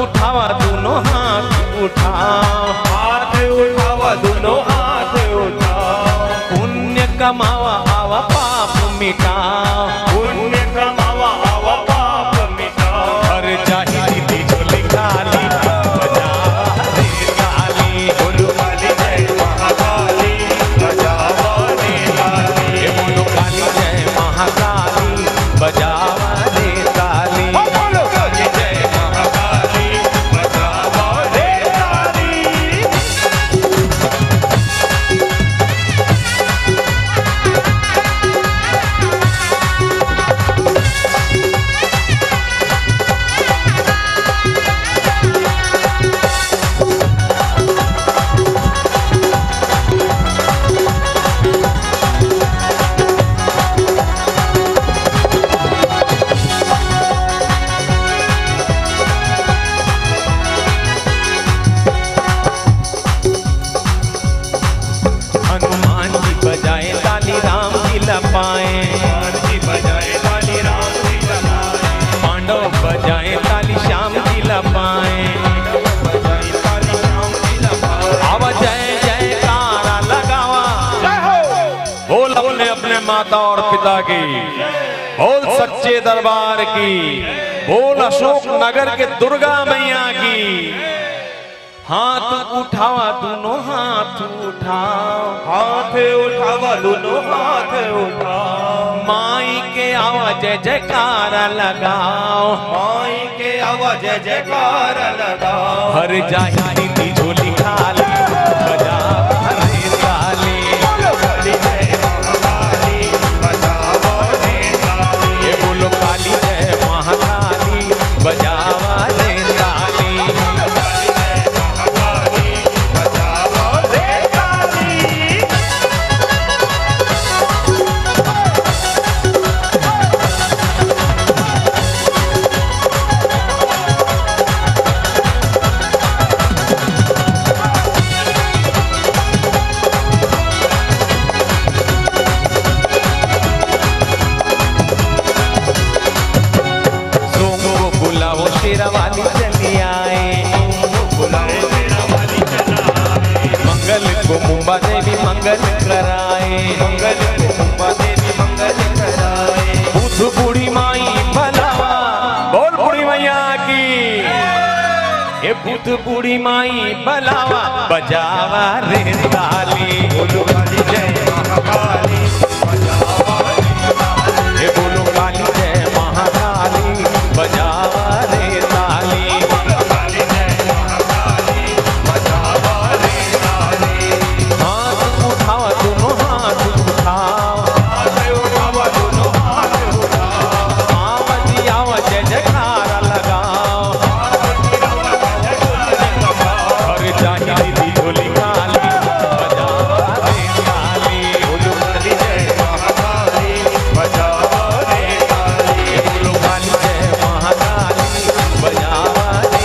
उठावा दोनों हाथ उठाओ, हाथ उठावा दोनों हाथ उठाओ, पुण्य कमावा आवा पाप मिटाओ, पुण्य कमावा आवा पाप मिटाओ। हर चाही दी झोली खाली बजावा रे ताली, बोलो काली जय महाकाली बजावा रे ताली, बोलो काली जय महाकाली बजावा रे ताली, बोलो काली जय महाकाली बजावा रे ताली। हनुमान जी बजाए ताली राम जी लपाए, हनुमान जी बजाए ताली राम जी लपाए, पांडव बजाए ताली श्याम जी लपाए, बजाए ताली राम जी लपाए। आवा जय जयकारा लगावा, बोल अपने अपने माता और पिता की, बोल सच्चे दरबार की, बोल अशोक नगर के दुर्गा मैया की। हाथ उठावा दोनों हाथ उठाओ, हाथ उठावा दोनों हाथ उठाओ, माई के आवा जय जयकारा लगाओ, माई के आवाज जयकार लगाओ। हर जाही दी झोली खाली बजावा रे ताली, बोलो काली जय महाकाली बजावा रे ताली, ये बोलो काली जय महाकाली बजावा रे ताली। बोलो काली जय महाकाली बजावा रे ताली। सोमो को बुलाओ शेरा वाली चली आए, बुलाओ तेरा वाली चला आए, मंगल को मुंबा देवी मंगल कराए, मंगल को मुंबा देवी मंगल कराए। बुध बूढ़ी माई भलावा, बोल बूढ़ी मैया की, ये बुध बूढ़ी माई भलावा बजावा रे ताली, बोलो काली जय महाकाली बजावा रे ताली, ये बोलो काली जय महाकाली बजावा रे ताली। बोलो काली जय महाकाली बजावा रे ताली। हाथ उठाओ दोनों हाथ उठाओ, हाथ उठावा दोनों हाथ उठाओ, आवा जी आवा जय जयकारा लगाओ, और जाही दी झोली खाली बजावा रे ताली, बोलो काली जय महाकाली बजावा रे ताली, बोलो काली जय महाकाली बजावा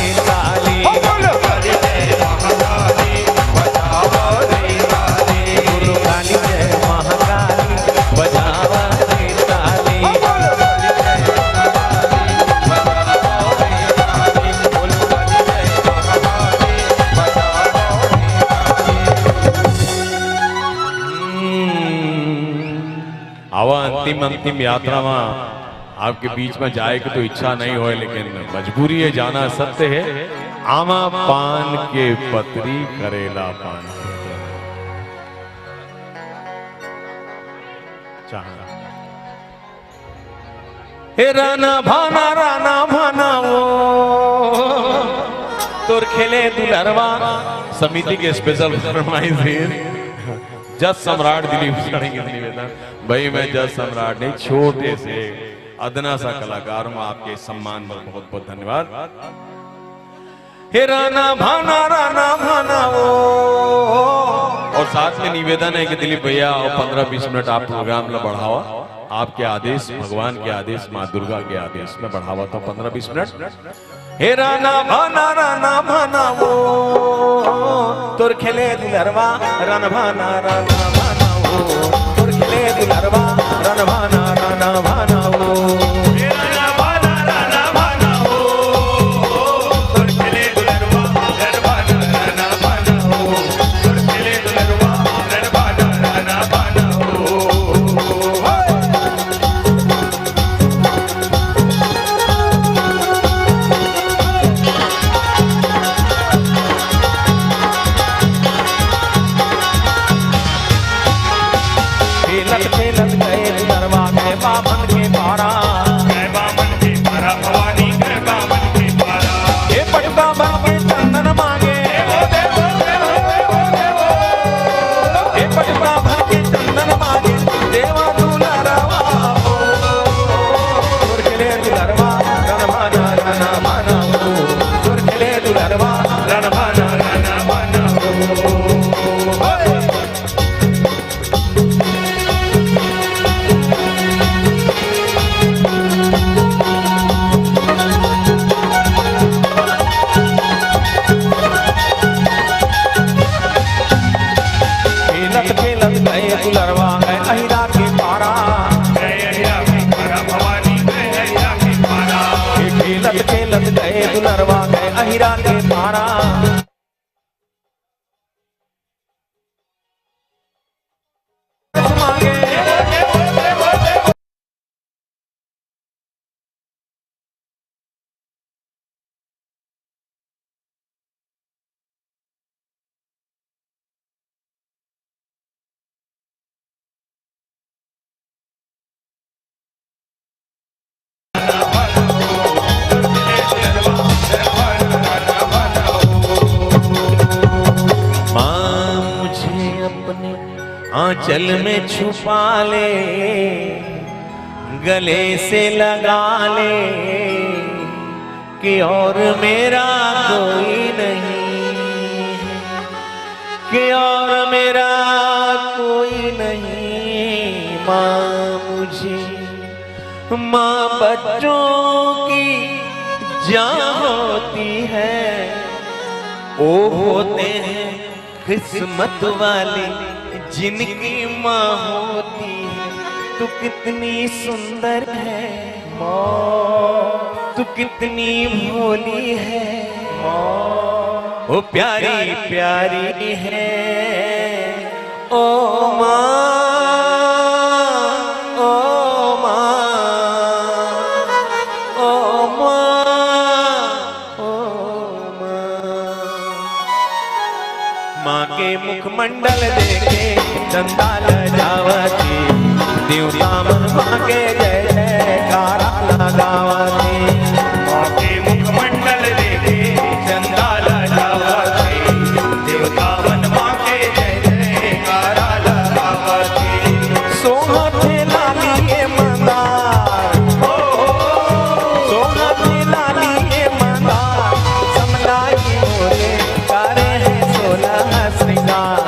रे ताली, बोलो काली जय महाकाली बजावा रे ताली, बोलो काली जय महाकाली बजावा रे ताली, बोलो काली जय महाकाली बजावा रे ताली, बोलो काली जय महाकाली बजावा आवा अंतिम अंतिम यात्रा में आपके बीच में जाए की तो इच्छा नहीं हो, लेकिन मजबूरी है, जाना सत्य है। आमा पान के पतरी करेला पान हे राना भाना वो तोर खेले दुलरवा समिति के स्पेशल फरमाइश है। जज सम्राट दिलीप सड़ी के निवेदन, भाई मैं जज सम्राट नहीं, छोटे से अदना सा कलाकार हूं, आपके सम्मान पर बहुत बहुत धन्यवाद। हे राना भाना वो, और साथ में निवेदन है कि दिलीप भैया और 15-20 मिनट आप प्रोग्राम ला बढ़ावा, आपके आदेश, भगवान के आदेश, माँ दुर्गा के आदेश में बढ़ावा तो 15-20 मिनट। हे राना भाना वो तोर खेले दुलरवा रन भाना वो तोर खेले दुलरवा रन भाना वो। राना भाना वो तोर खेले से लद गए दुलरवा गए अहिरा के पारा। आंचल में छुपा ले, गले से लगा ले कि और मेरा कोई नहीं, कि और मेरा कोई नहीं। माँ मुझे, माँ बच्चों की जान होती है, वो होते हैं किस्मत वाले जिनकी माँ होती है। तू कितनी सुंदर है माँ, तू कितनी भोली है माँ, वो प्यारी प्यारी है ओ माँ, ओ माँ, ओ माँ, ओ माँ। माँ के मुखमंडल देखे चंदा लजावती, देवता मन मांगे जय जयकारा लगावती। माँ के मुखमंडल देखे चंदा लजावती, देवता मन मांगे जय जयकारा लगावती। सोहते लाली के मंदार, सोहते लाली के मंदार, समलाई मोरे करे है 16 श्रृंगार।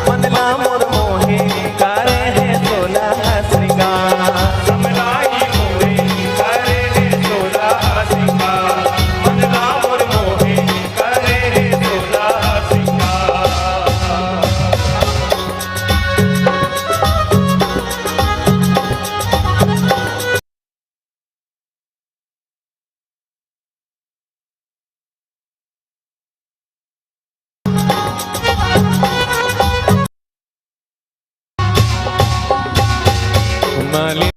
मनला मोर मोहे करे है 16 श्रृंगार। समलाई मोरे करे रे 16 श्रृंगार, मनला मोर मोहे करे रे 16 श्रृंगार। माली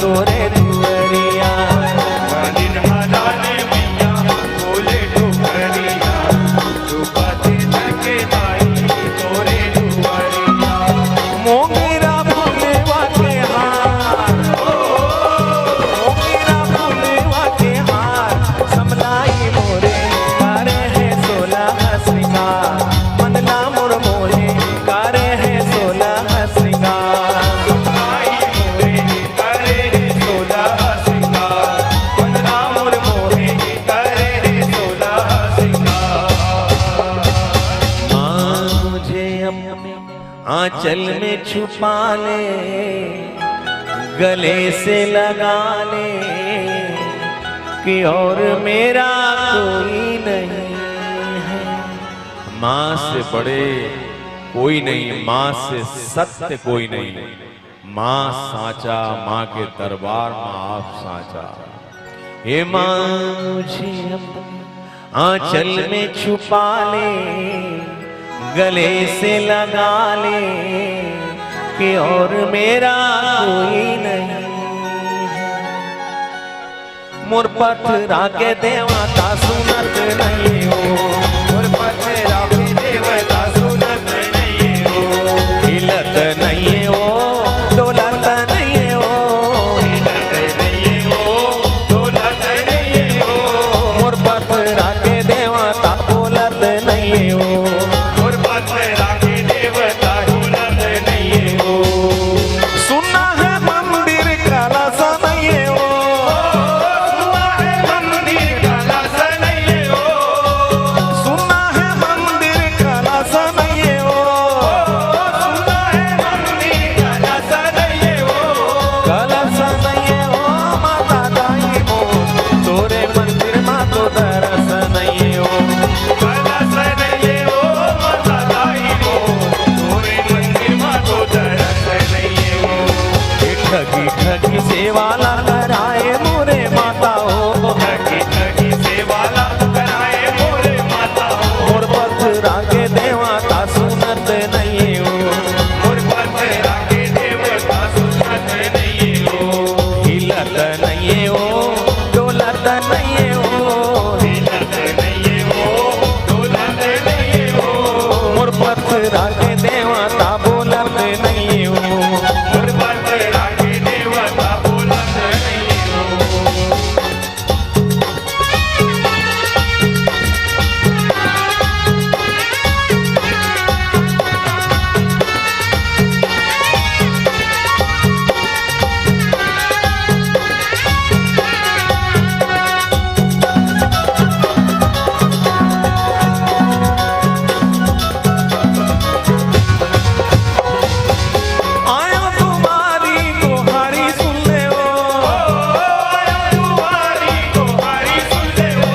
तोरे दुआरिया, मालिन हलाने मैया बोले डुबरिया, डुबाते करके आई तोरे दुआरिया। मोगेरा फूलेवा के हार, मोगेरा फूलेवा के हार, समलाई मोरे करे है 16 श्रृंगार। मनला मोर मोहे करे है 16 श्रृंगार। समलाई मोरे करे रे 16 श्रृंगार, मनला मोर मोहे करे रे 16 श्रृंगार। माँ मुझे अपने आंचल में छुपा ले, गले से लगा ले कि और मेरा कोई नहीं है। माँ से बड़े कोई नहीं, माँ से सत्य कोई नहीं। माँ साचा, माँ के दरबार में आप साचा। हे माँ मुझे अपने आंचल में छुपा ले, गले से लगा ले कि और मेरा कोई नहीं है। मोर पथरा के देवता सुनत नहीं हो, मोर पथरा के देवता सुनत नहीं हो, हिलत नहीं हो, डोलत नहीं हो, हिलत नहीं हो, डोलत नहीं हो। मोर पथरा के देवता बोलत नहीं हो, मोर पथरा के देवता डोलत नहीं हो। सुना है मंदिर काला सा नहीं हो, सुना है मंदिर काला सा नहीं हो, ठगी ठगी से वाला कराए मोरे माता हो, ठगी ठगी से वाला कराए मोरे माता हो, मोर पथरा के देवता सुनत नहीं हो, मोर पथरा के देवता सुनत नहीं हो, हिलत नहीं हो डोलत नहीं हो, हिलत नहीं हो डोलत नहीं हो, मोर पथरा के देवता बोलत नहीं हो। मोर पथरा के देवता बोलत नहीं हो। आयो तुम्हारी गोहारी सुन ले ओ, आयो तुम्हारी गोहारी सुन ले ओ,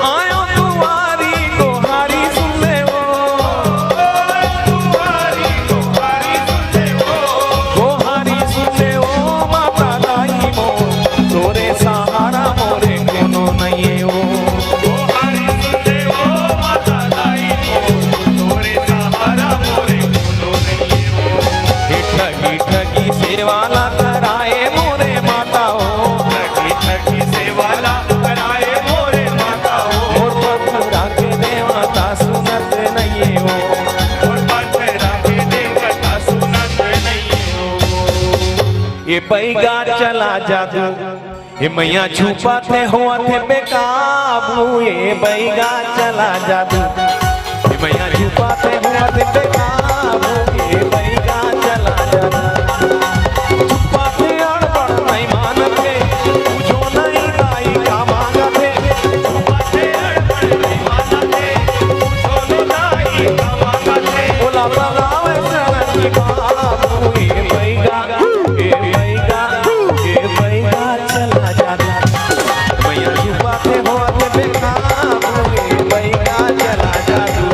आयो तुम्हारी गोहारी सुन ले ओ, तुम्हारी गोहारी सुन ले ओ, गोहारी सुन ले ओ माता दाई मोर, तोरे सहारा मोरे कोनो नहीं हो। गोहारी सुन ले ओ माता दाई मोर, तोरे सहारा मोरे कोनो नहीं हो, हे ठगी ठगी से वाला कराए मोरे माता हो, ठगी ठगी से वाला कराए मोरे माता हो, मोर पथरा के देवता सुनत नहीं हो। और पथरा के देवता सुनत नहीं हो। ये बैगा चला जादू, ये मैया छुपा थे हुआ थे बेकाबू, ये बैगा चला जादू, ये मैया छुपा थे हुआ थे बेकाबू, ये बैगा चला जादू, छुपा थे अड़बड़ नहीं मानते, पूछो नहीं दाई का मांगते, छुपा थे अड़बड़ नहीं मानते, पूछो नो दाई का मांगते, बोला बगावे चरण की बाबू, ये बैगा चला जादू, मैया छुपा थे हुआ थे बेकाबू, ये बैगा चला जादू।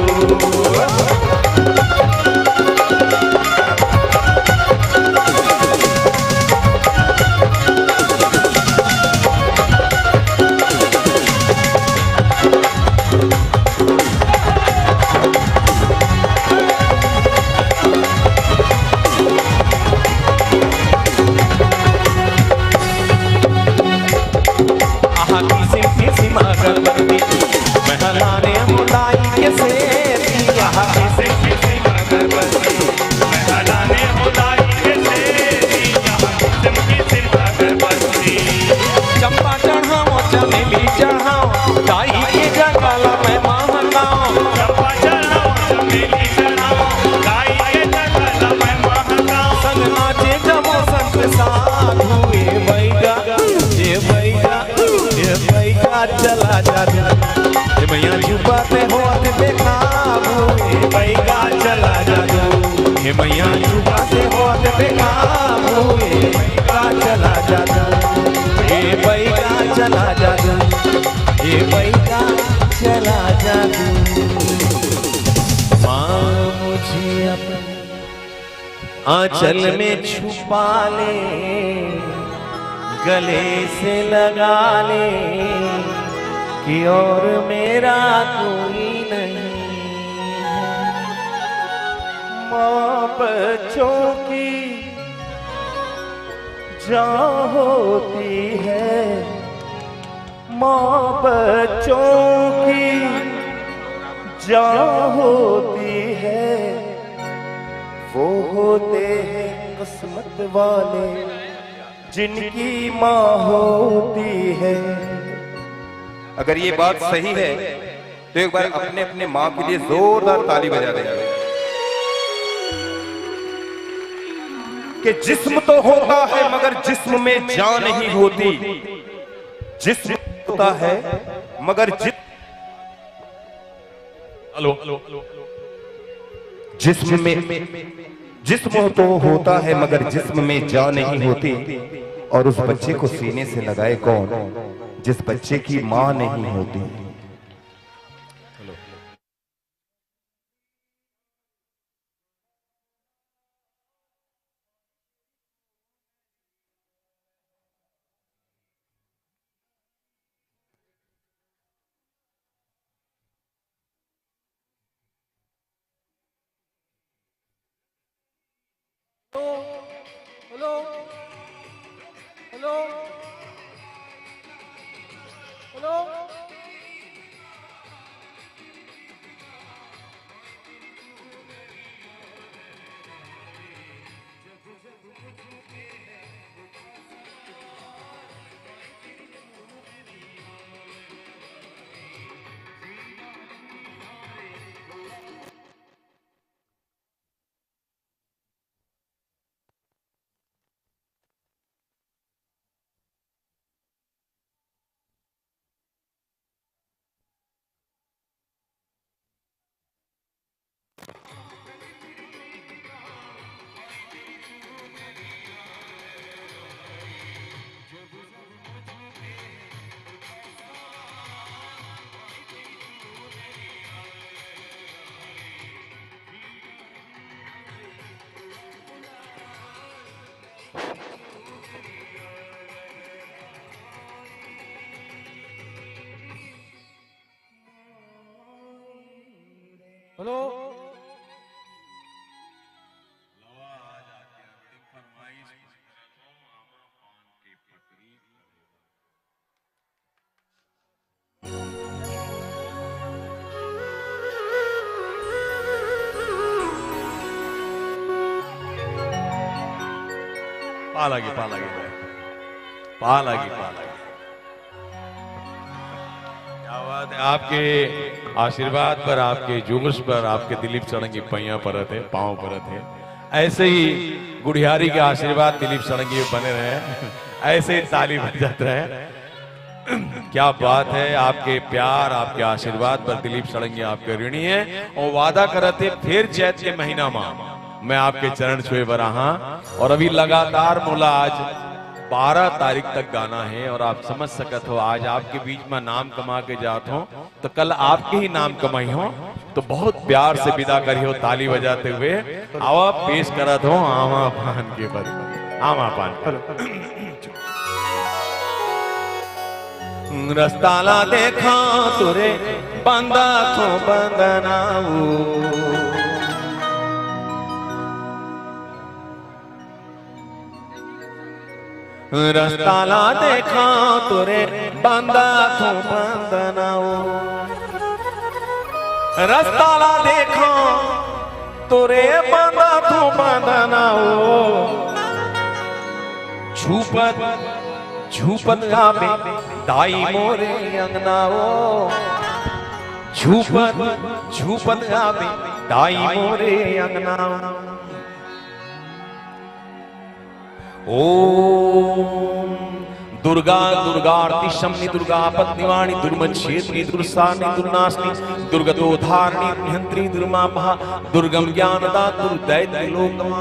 आहा किसी मगर बंदी महलाने मुलाई के सेती, आहा किसे किसी मगर बंदी महलाने मुलाई के सेती, यहाँ किस्म किसी मगर बंदी, चंपा चढ़ाओ चमेली चढ़ाओ, दाई के जंगल में महकाओ, चंपा चढ़ाओ चमेली चढ़ाओ, गाई के जंगल में महकाओ, संग नाचे जमो संत साधु, ये बैगा चला जादू, ये मैया छुपाते होते बेकाबू, ये बैगा चला जादू, ये मैया छुपाते होते बेकाबू, ये बैगा चला जादू, ये बैगा चला जादू, ये बैगा चला जादू। माँ मुझे अपने आंचल में छुपा ले, गले से लगा ले, कि और मेरा कोई नहीं है। माँ बच्चों की जान होती है, माँ बच्चों की जान होती है, वो होते हैं किस्मत वाले जिनकी माँ होती है। अगर ये बात सही है तो एक बार अपने अपने माँ के लिए जोरदार ताली बजा देंगे। कि जिस्म तो होता है मगर जिस्म में जान नहीं होती, जिस्म होता है मगर जिस्म में जिस्म तो होता है मगर जिस्म में जान नहीं होती। और उस बच्चे को सीने से लगाए कौन, जिस बच्चे की माँ नहीं होती। हेलो हेलो हेलो हेलो पालागी पालागी पालागी पालागी। क्या बात है, आपके आशीर्वाद पर, आपके जुगुश पर, आपके दिलीप सड़ंगी पैया परत है, पांव परत है। ऐसे ही गुड़ियारी के आशीर्वाद दिलीप सड़ंगी बने रहे, ऐसे ही ताली बजाते रहे। क्या बात है, आपके प्यार, आपके आशीर्वाद पर दिलीप सड़ंगी आपके ऋणी है और वादा करते फिर चैत के महीना में मैं आपके चरण छुए बरहा। और अभी लगातार मोला आज 12 तारीख तक गाना है और आप समझ सकत हो आज आपके बीच में नाम कमा के जात हो तो कल आपके ही नाम कमाई हो, तो बहुत प्यार से विदा करी हो ताली बजाते हुए। आवा पेश करत हो आमा पान के पर आमा पान रस्ताला देखा तुरे बंदा थो बंदनाऊ रस्ताला देखा तुरे बंदा थो बंदनाऊ रस्ताला देखा तुरे बंदा थो बंदनाऊ छुपत छुपत आवे दाई मोरे अंगनाओ छुपत छुपत आवे दाई मोरे अंगनाओ। ओम दुर्गा दुर्गार्ति शमनी दुर्गा पत्नीवाणी दुर्मच्छेत्री दुर्सानी दुर्नाशनी दुर्गतोधारणी निहंत्री दुर्मामहा दुर्गम ज्ञानदा दुर्दैत्य लोकमा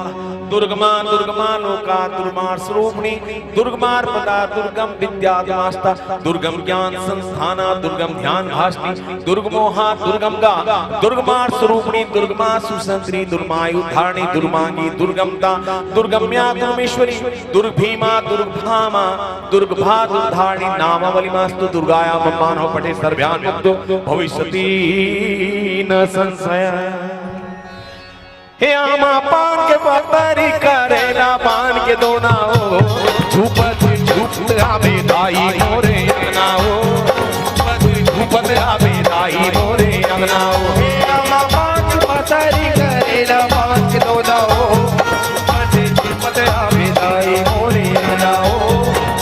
दुर्गमा दुर्गमा लोका दुर्मार स्वरूपिणी दुर्गमार पदा दुर्गम विद्यादिमास्ता दुर्गम ज्ञान संस्थाना दुर्गम ध्यान भाषणी दुर्गमोहा दुर्गम गा दुर्गमार स्वरूपिणी दुर्गमा सुसंत्री दुर्मायु धारणी दुर्मांगी दुर्गमता दुर्गम्या दुर्मेश्वरी दुर्भीमा दुर्भामा दुर्गभा दुर्धारणी नामावलिमास्तु दुर्गाया मम्मानो पठे सर्व्यान मुक्तो भविष्यति न संशय। हे आमा पान के पतरी करेला पान के दोनाओ झूपत झूपत आवे दाई मोरे अंगनाओ झूपत आवे दाई मोरे अंगनाओ। हे आमा पान के पतरी करेला पान के दोनाओ झूपत आवे दाई मोरे अंगनाओ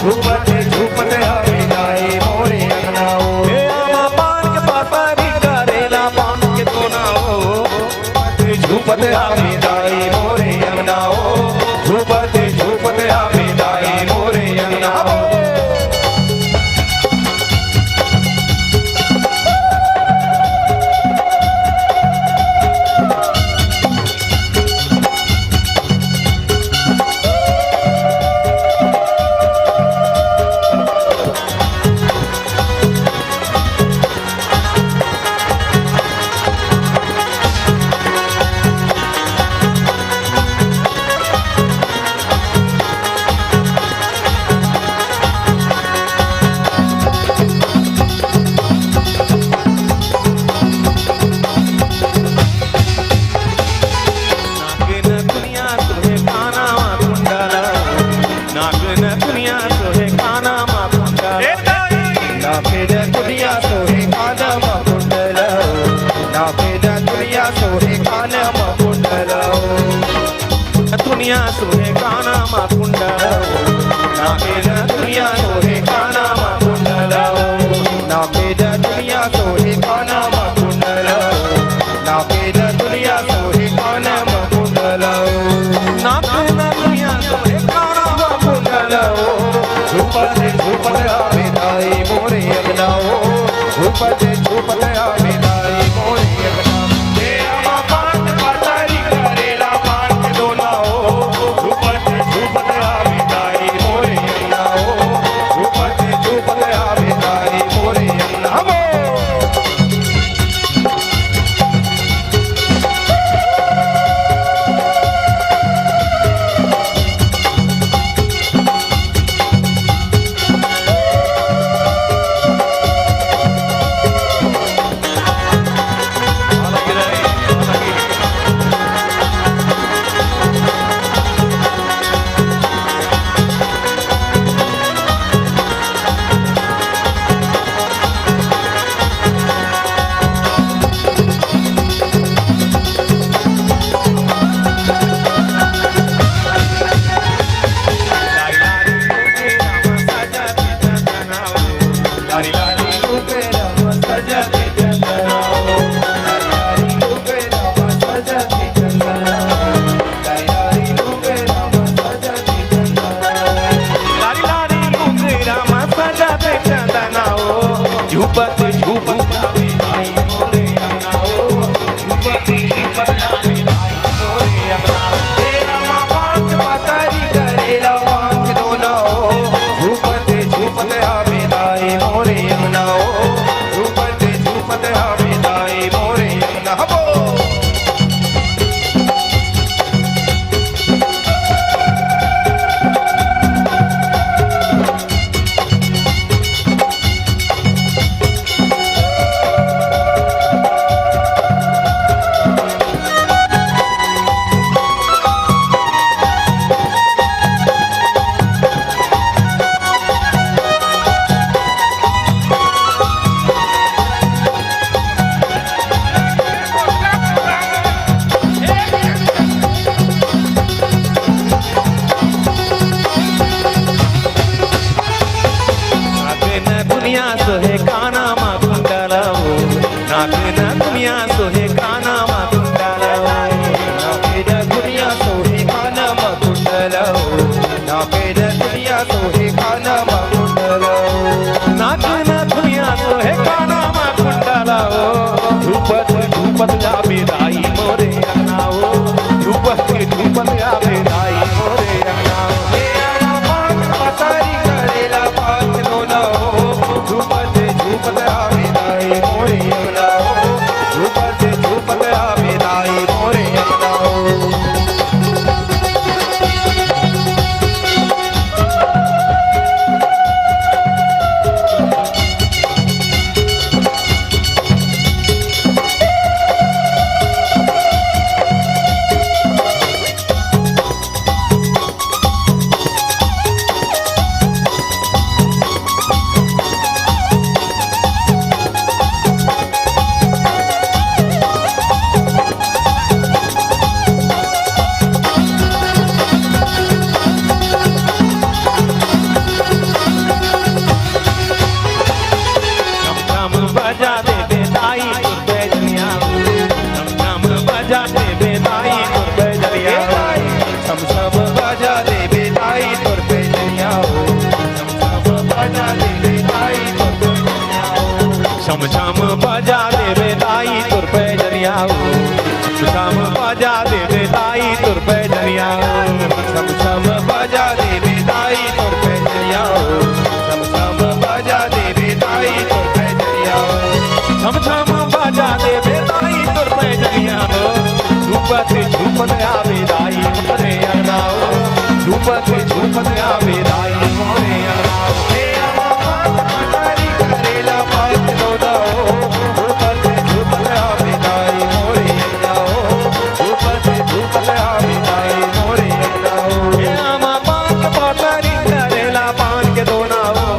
झूपत झूपत आवे दाई मोरे अंगनाओ। हे आमा पान के पतरी करेला पान के दोनाओ झूपत आवे दाई मोरे अंगनाओ झूपत झूपत आवे दाई मोरे अंगनाओ। नाके न दुनिया सोहे काना मा कुंडलाओ नाके न दुनिया सोहे काना मा कुंडलाओ नाके न दुनिया सोहे काना मा कुंडलाओ नाके न दुनिया सोहे काना मा कुंडलाओ झूपत झूपत आवे दाई मोरे अगनाओ झूपत झूपत आवे दाई मोरे अगनाओ हे आमा पांच पातारी करेला पांच दोनाओ झूपत झूपत आवे दाई मोरे अगनाओ झूपत झूपत आवे दाई मोरे अगनाओ झूपत झूपत आवे दाई मोरे अगनाओ झूपत झूपत आवे दाई मोरे अगनाओ तेरा मां पांच पातारी करेला पांच दोनाओ झूपत झूपत आवे दाई मोरे अगनाओ झूपत झूपत आवे दाई मोरे अगनाओ दुनिया सोहे काना मा कुंडलाओ नाके न दुनिया सोहे काना मा कुंडलाओ नाके न दुनिया सोहे काना मा कुंडलाओ नाके न दुनिया सोहे काना मा कुंडलाओ नाके न दुनिया सोहे काना मा कुंडलाओ झूपत झूपत जावे दाई मोरे अगनाओ झूपत झूपत जावे दाई मोरे अगनाओ हे आमा पांच पातारी करेला पांच दोनाओ झूपत झूपत आवे दाई मोरे अगनाओ झूपत झूपत आवे दाई मोरे अगनाओ बजा दे बेदाई तुरबे जलिया छम बजा दे बेदाई तुरबे जलिया छम बजा दे बेदाई तुरबे जलिया छम बजा दे बेदाई तुरबे जलिया छम बजा दे बेदाई तुरबे जलिया छम बजा दे बेदाई तुरबे जलिया छम बजा दे बेदाई तुरबे जलिया छम बजा दे बेदाई तुरबे छम छम बाजा दे बेदाई तुरबे जलिया झूपत झूपत आवे दाई मोरे अगनाओ झूपत झूपत आवे दाई मोरे अगनाओ हे आमा पांच पातारी करेला पांच दोनाओ झूपत झूपत आवे दाई मोरे अगनाओ झूपत झूपत आवे दाई मोरे अगनाओ हे आमा पांच पातारी करेला पांच दोनाओ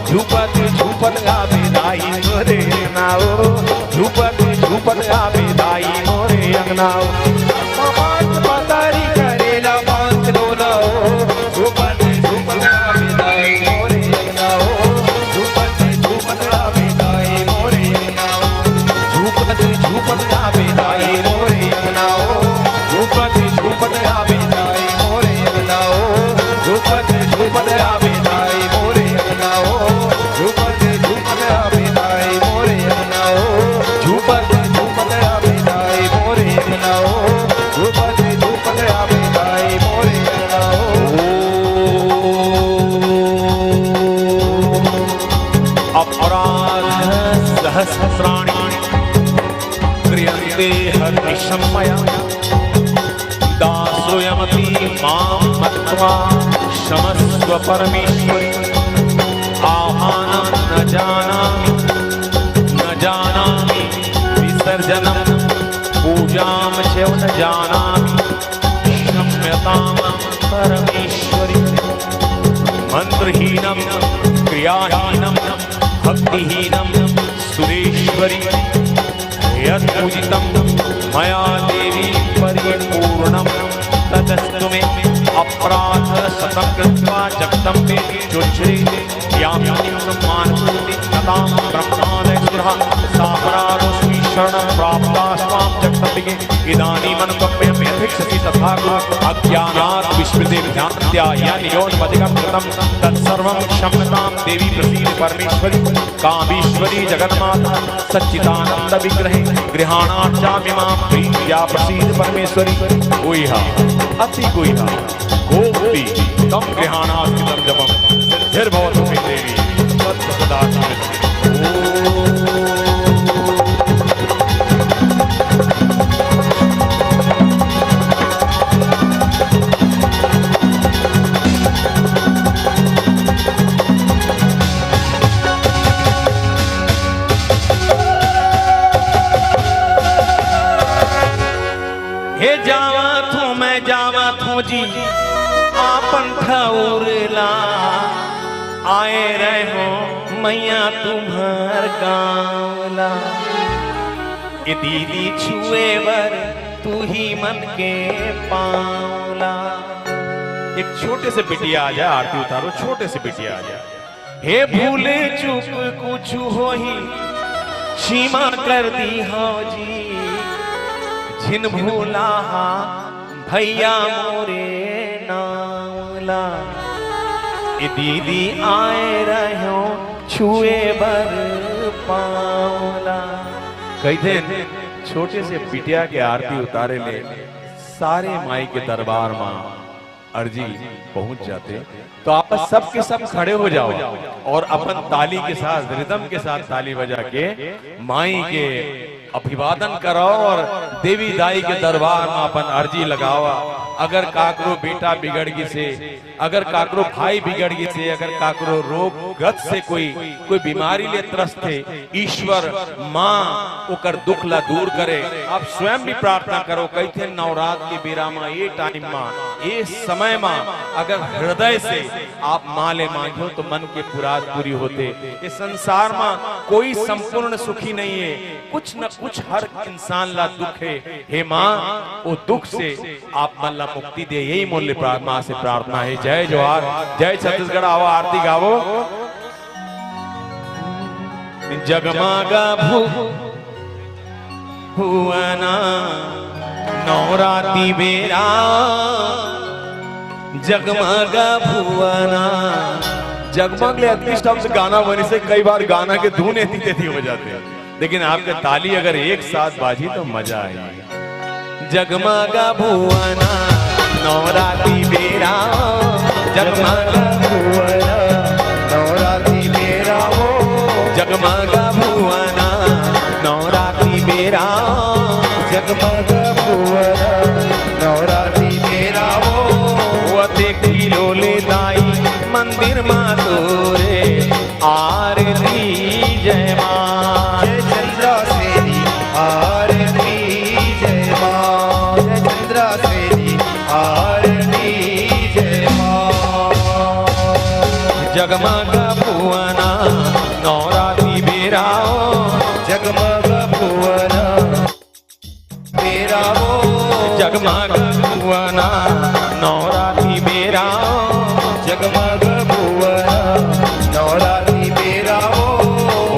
झूपत झूपत आवे दाई मोरे अगनाओ झूपत झूपत आवे दाई मोरे अगनाओ पांच पातारी करेला पांच दोनाओ झूपत झूपत आवे दाई झूमत आवे दाई मोरे अंगनाओ झूमत आवे दाई मोरे अंगनाओ झूमत आवे दाई मोरे अंगनाओ झूमत आवे दाई मोरे अंगनाओ अपराध सहस्राणि क्रियन्ते हर्निशं मया दासोऽयमपि मां मत्वा क्षमस्व परमेश्वरि आह्वानं न जानामि विसर्जनं पूजां च न जानामि क्षम्यतां परमेश्वरि मंत्रहीनं क्रियाहीनं भक्तिहीनं सुरेश्वरि यत्पूजितं मया देवी परिपूर्णं तदस्तु मे अपराध शतं कृत्वा जगतं मे चोच्चरे याम्यानिं मानकोटि ततां ब्रह्मादयसुरः सापरादोऽस्मि शरणं प्राप्ता स्वां जगदम्बिके इदानीमनुकम्पयामि यथेक्षसि तथा कुरु अज्ञानात् विस्मृते ध्यानत्या यन्योन्मधिकं कृतं तत्सर्वं क्षम्यतां देवी प्रसीद परमेश्वरि कामेश्वरी जगन्माता सच्चिदानंद विग्रहे गृहाणाचाम्यमां प्रीत्या प्रसीद परमेश्वरि गुह्या अति गुह्या गोप्ति तम गृहाणास्थितं जपं सिद्धिर्भवतु मे देवी सदा हे जावत हूँ मैं जावत हूँ जी आपन ठौरला आए रहे हो मैया तुम्हार गाँवला ये दीदी छुए बर तू ही मन के पावला। एक छोटे से बिटिया आ जाए आरती उतारो छोटे से बिटिया आ जाए हे भूले चुप कुछ हो ही क्षमा कर दी हो जी जिन भूला भैया मोरे नावला ये दीदी आए रहो छुए बर पावला। कई दिन छोटे से बिटिया के आरती उतारे ले सारे माई के दरबार में अर्जी पहुंच जाते तो आप सब के सब खड़े हो जाओ और अपन ताली के साथ रिदम के साथ ताली बजा के माई के अभिवादन कराओ और देवी दाई के दरबार में अपन अर्जी लगाओ। अगर काकरो बेटा बिगड़ गई से, अगर काकरो भाई बिगड़ गई से, अगर काकरो रोग ग्रस्त से कोई बीमारी ले त्रस्त है, ईश्वर माँ ओकर दुख ला दूर करे। आप स्वयं भी प्रार्थना करो। कहते नवरात्र के बेरा में ये टाइम में ये समय में अगर हृदय से आप माँ ले मांगो तो मन के पुराद पूरी होते। इस संसार में कोई संपूर्ण सुखी नहीं है, कुछ न कुछ हर इंसान ला दुख है। हे माँ वो दुख से आप मन ला मुक्ति दे, यही मूल्य माँ से प्रार्थना है। जय जोहार, जय छत्तीसगढ़। आओ आरती गावो। जगमगा भुवना नवरात्रि बेरा, जगमगा भुवना। जगमग ले अति शब्द गाना बनी से कई बार गाना के धुन ऐसी हो जाते हैं, लेकिन आपके ताली अगर एक साथ बाजी तो मजा आएगी। जगमगा भुवना नवरात्रि बेरा, जगमगा भुवना नवरात्रि बेरा हो, जगमगा भुवना नवरात्रि बेरा, जगमगा भुवना नवरात्रि बेरा हो। वते किलो ले दाई मंदिर माँ तोरे आरती जय माँ, जय चंद्रा सेनी आरती जय माँ, जय चंद्रा सेनी आरती जय माँ। जगमग भुवना नवरात्रि बेरा, जगमग भुवना बेरा हो, जगमग भुवना नवरात्रि बेरा, जगमग भुवना नवरात्रि बेरा हो।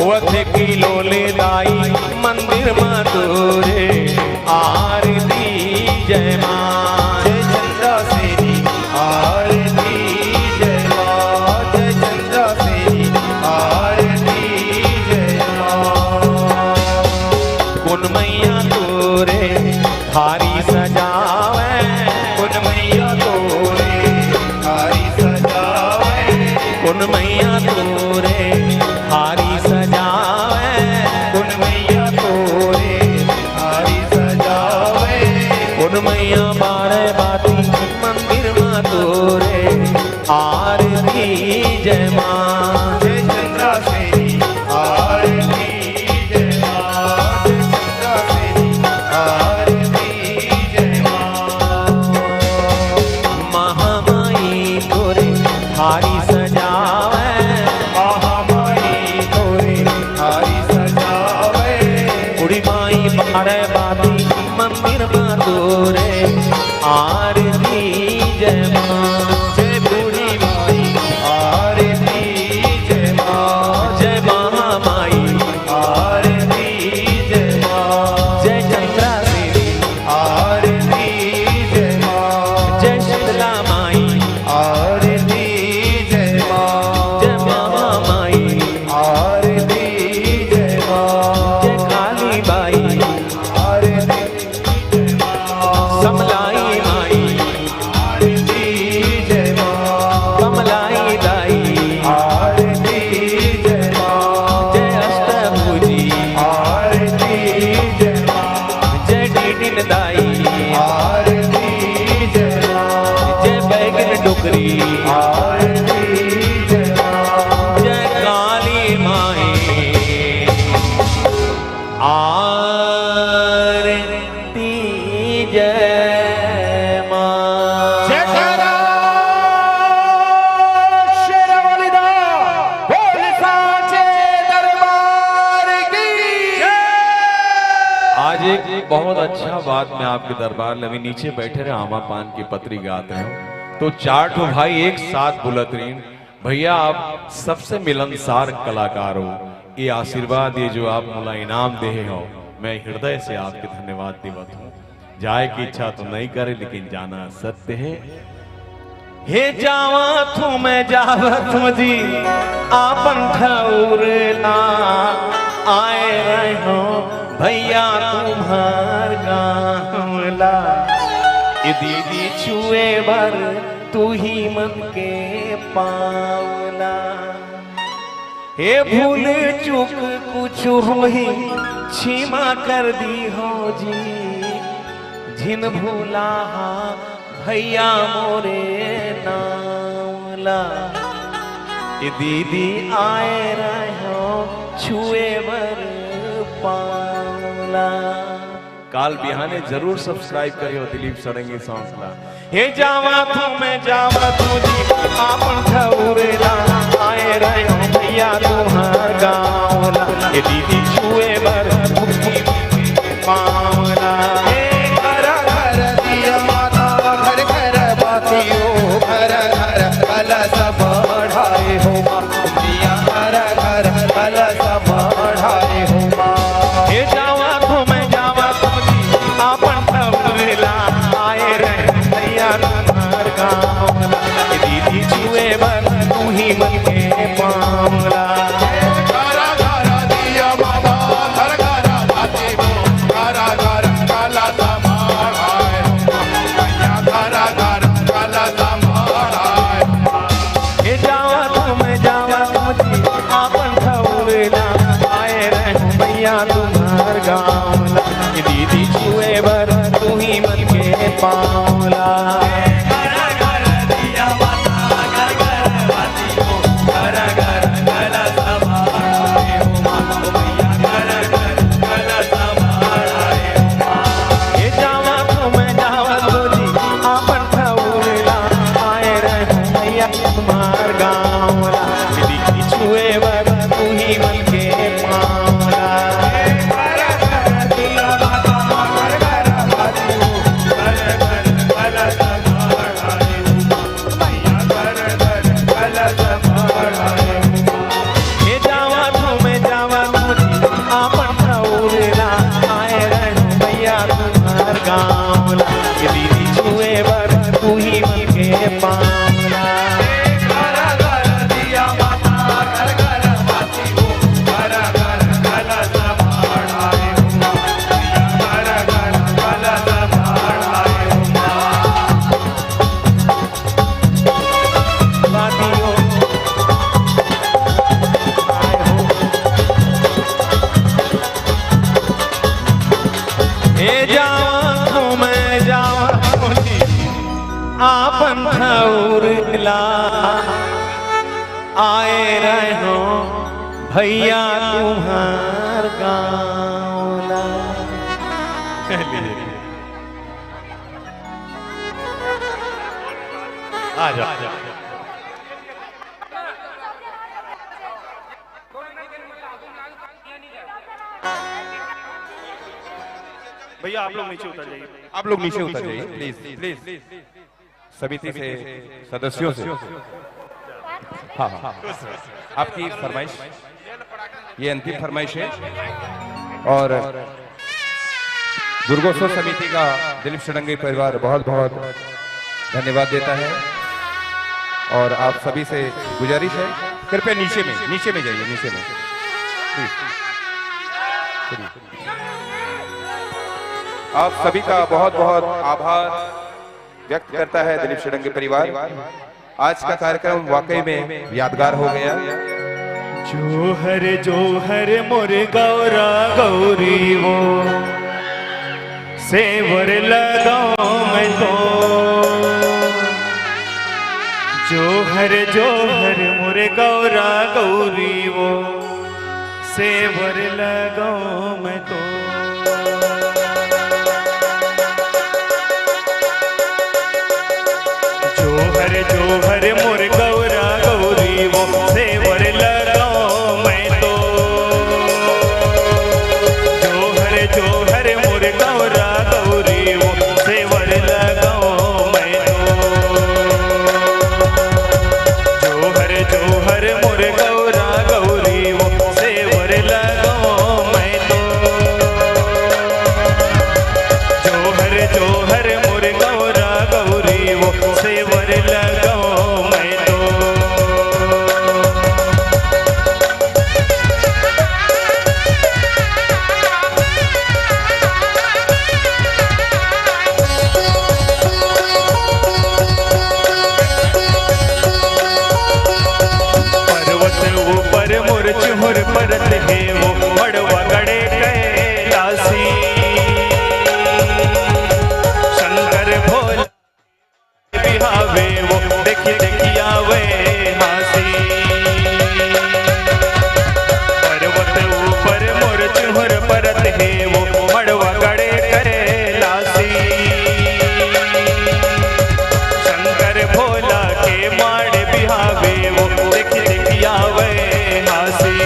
वथे किलो ले दाई मंदिर माँ तोरे आरती जय माँ, जय चंद्रा सेनी आरती जय माँ, कुन मैया तोरे हारी सजावे, कुन मैया तोरे हारी सजावे, कुन मैया बारे बाती मंदिर मां तोरे आरती जय मां। जय चंद्रा सेनी आरती जय मां, जय चंद्रा सेनी आरती जय मां। महामाई तोरे हारी सजावे, महामाई तोरे हारी सजावे, कुड़ी माई बारे बाती मंदिर मां तोरे आरती जय मां। जय बूढ़ी माई आरती जय मां, जय महामाई आरती जय मां, जय चंद्रा देवी आरती जय मां, जय शीतला माई आरती जय मां, जय महामाई आरती जय मां, जय काली बाई आरती जय मां, समलाई माई आरती जय मां, कमलाई दाई आरती जय मां, जय अष्टभुजी आरती जय मां, जय डीडिन दाई आरती जय मां, जय बैगन डुकरी आरती जय मां, जय काली माई आरती जय मां। जयकारा शेरवाली दा बोल साचे दरबार की जय। आज एक बहुत अच्छा बात मैं आपके दरबार में, अभी नीचे बैठे रहे आमा पान की पत्री गाते हैं तो चार ठो भाई एक साथ बोलत रही, भैया आप सबसे मिलनसार कलाकार हो, ये आशीर्वाद ये जो आप मुला इनाम दे हो, मैं हृदय से आपके धन्यवाद देवत हूँ। जाए की इच्छा तो नहीं करे लेकिन जाना सत्य है। हे जावा तू मैं जावत जी आपन ठौरला आए रहे हो भैया तुम्हार गाँवला। ये दीदी छुए भर तू ही मन के पावला। हे भूल चूक कुछ रोही क्षमा कर दी हो जी, जिन भूला भैया मोरे नावला। ये दीदी आए रहो छुए बर पावला। काल बिहाने जरूर सब्सक्राइब करियो दिलीप सड़ंगी सॉन्ग्स ला। हे जावा तू मैं जावा तू जी आपन ठौरेला आए रहो भैया तुम्हार गाँवला। ये दीदी छुए बर पावला। घर घर दिया माता घर घर बातियों, घर घर कलश बढ़ाए हो माँ दिया, घर घर कलश बढ़ाए हो माँ। हे जावा तो मैं जावा तुमजी आपन ठौरेला आए रहे भैया तुम्हार गाँवला। ये दीदी छुए बर तू ही मन के पावला। घर घर दिया माता घर घर बातियों, घर घर कलश बढ़ाए हो माँ भैया, घर घर कलश बढ़ाए हो माँ। हे जावा तो मैं जावा तुमजी आपन ठौरेला आए रहे भैया तुम्हार गाँवला। ये दीदी छुए बर तू ही मन के पावला। हे जावा तो मैं जावा तुमजी आपन ठौरेला आए रहे भैया तुम्हार गाँवला। ये दीदी छुए बर तू ही मन के पावला। हे जावा तो मैं जावा तुमजी आपन ठौरेला आए रहे भैया तुम्हार गाँवला। ये दीदी छुए बर तू ही मन के पावला। बातियों और ला आए रहो भैया तुम्हार गाँव ला। आ जाओ। भैया आप लोग नीचे उतर जाइए। आप लोग नीचे उतर जाइए प्लीज प्लीज। समिति से सदस्यों से हाँ हाँ आपकी फरमाइश, ये अंतिम फरमाइश है। और दुर्गोत्सव समिति का दिलीप षडंगी परिवार बहुत बहुत धन्यवाद देता है। और आप सभी से गुजारिश है, कृपया नीचे में जाइए, नीचे में आप सभी का बहुत बहुत आभार व्यक्त करता है दिलीप षडंगी परिवार। आज का कार्यक्रम वाकई में यादगार हो गया। जोहर मोरे गौरा गौरी वो सेवर लगाओ मैं तो। जोहर मोरे गौरा गौरी वो सेवर लगाओ मैं तो। जोहर मोर गौरा गौरी वो सेवर लगाओ मैं तो। जोहर मोर गौरा गौरी वो सेवर लगाओ मैं तो। जोहर मोर गौरा गौरी वो सेवर लगाओ मैं तो। जोहर मोर गौरा गौरी वो सेवर लगाओ मैं तो। पर्वत ऊपर मोर चुहर परत है वो मड़वा गड़े कैलासी। शंकर भोला बिहावे वो देखी आवे हासी। पर्वत ऊपर मोर चुहर परत है वो मड़वा गड़े कैलासी। शंकर भोला के माड़ बिहावे वो देखी आवे हासी।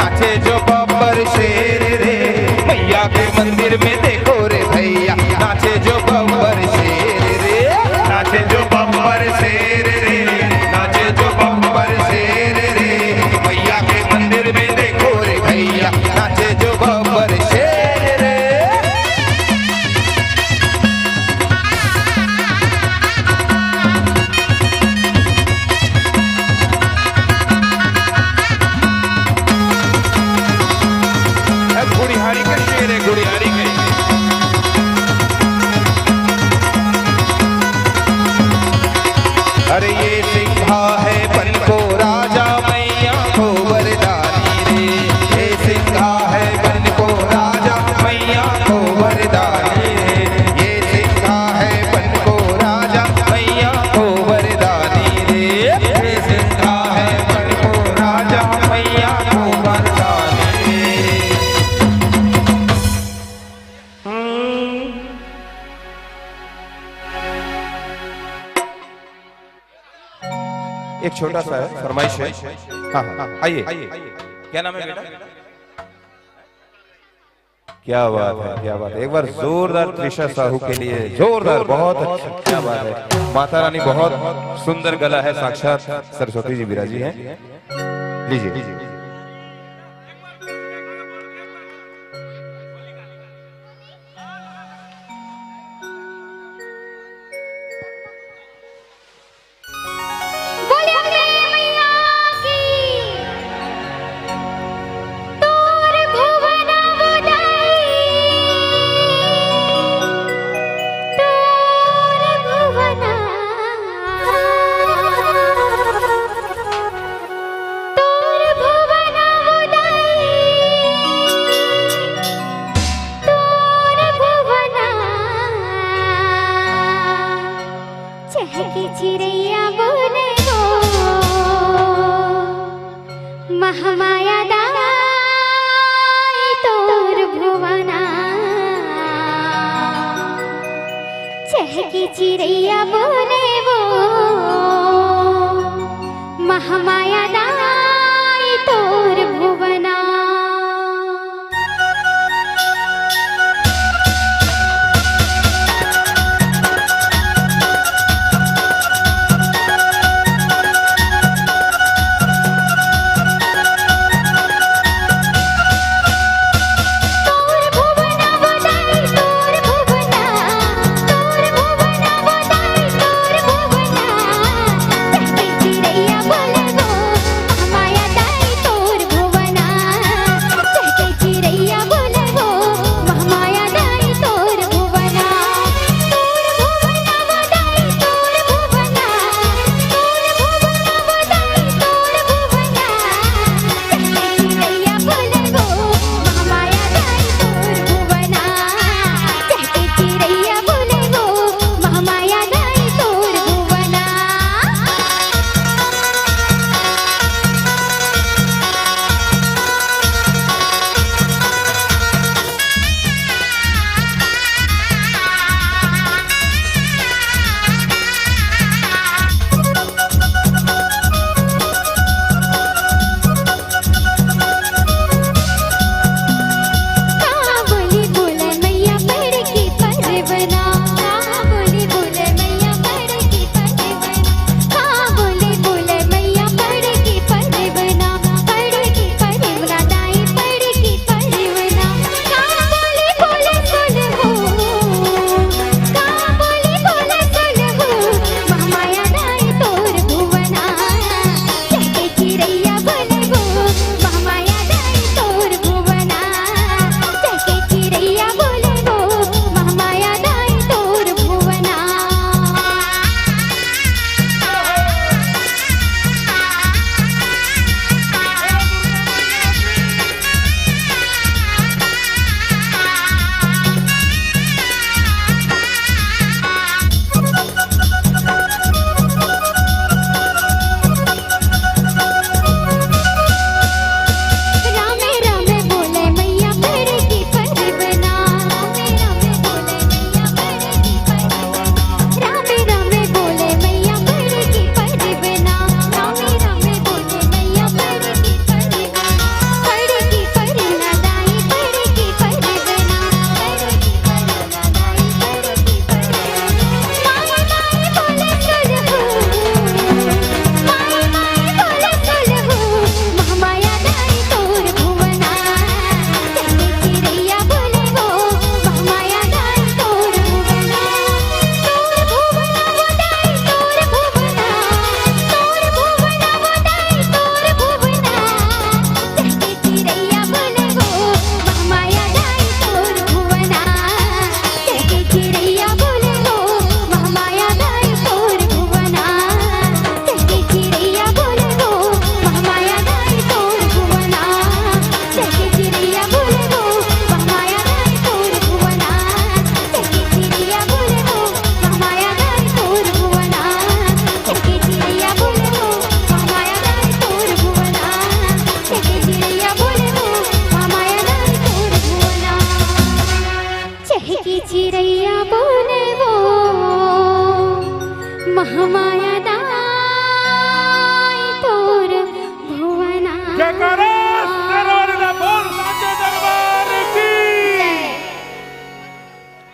नाचे जो बब्बर शेर रे, मैया के मंदिर में देखो रे भैया, नाचे जो बब्बर शेर रे, नाचे जो बब्बर शेर रे, नाचे जो बब्बर शेर रे, मैया के मंदिर में देखो रे भैया, नाचे जो बब्बर शेर रे। गुड़ियारी का शेर है, गुड़ियारी के। अरे ये सिंघा है बन को राजा, मैया को वरदानी रे, ये सिंघा है बन को राजा, मैया को वरदानी रे, ये सिंघा है बन को राजा, मैया को वरदानी रे, ये सिंघा है बन को राजा, मैया को वरदानी रे। एक छोटा सा है, फरमाइश है। हाँ हाँ आइए, क्या नाम है बेटा? क्या बात है, क्या बात है। एक बार जोरदार त्रिशा साहू के लिए, जोरदार, बहुत अच्छा, क्या बात है। माता रानी बहुत सुंदर गला है, साक्षात सरस्वती जी विराजी हैं। लीजिए। चिड़ैया बोले गो महामाया दाई तोर भुवना, चहकी चिड़ैया बोले वो महामाया दाई तोर भुवना।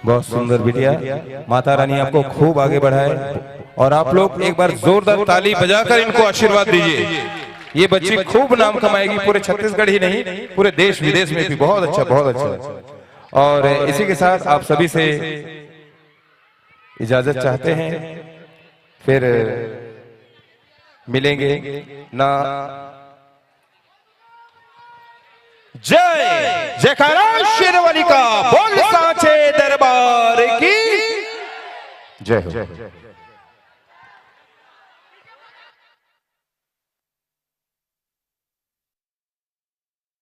बहुत सुंदर बिटिया, माता रानी आपको खूब आगे बढ़ाए। और आप लोग एक बार जोरदार ताली बजाकर इनको आशीर्वाद दीजिए। ये बच्ची खूब नाम कमाएगी, पूरे छत्तीसगढ़ ही नहीं पूरे देश विदेश में भी। बहुत अच्छा, बहुत अच्छा। और इसी के साथ आप सभी से इजाजत चाहते हैं, फिर मिलेंगे ना। जय जयकारा शेरवाली का, बोल सांचे दरबार की जय हो।